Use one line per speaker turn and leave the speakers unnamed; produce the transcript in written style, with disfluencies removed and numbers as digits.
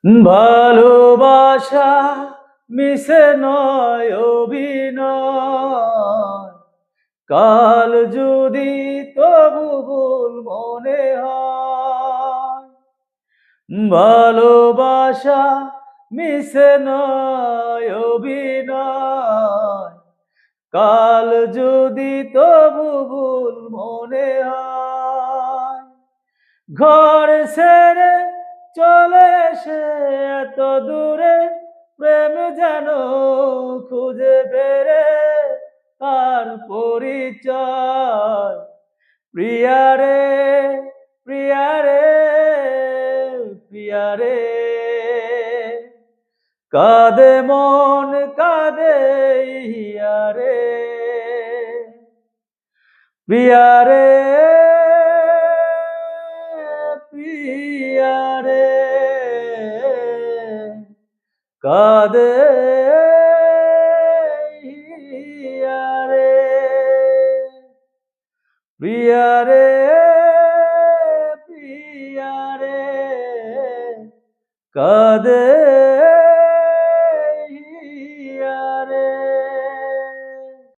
ভালোবাসা মিশে নয় অভিনয়, কাল যদি তবু ভুল মনে হয়। ভালোবাসা মিশে নয় অভিনয়, কাল যদি তবু ভুল মনে হয়। ঘর ছেড়ে চলে এসে এত দূরে প্রেম যেন খুঁজে বেড়ে তার পরিচয়। প্রিয়ারে প্রিয়ারে প্রিয়ারে, কাঁদে মন কাঁদে হিয়ারে। প্রিয়ারে প্রিয়ারে, কাঁদে হিয়ারে। প্রিয়ারে প্রিয়ারে, কাঁদে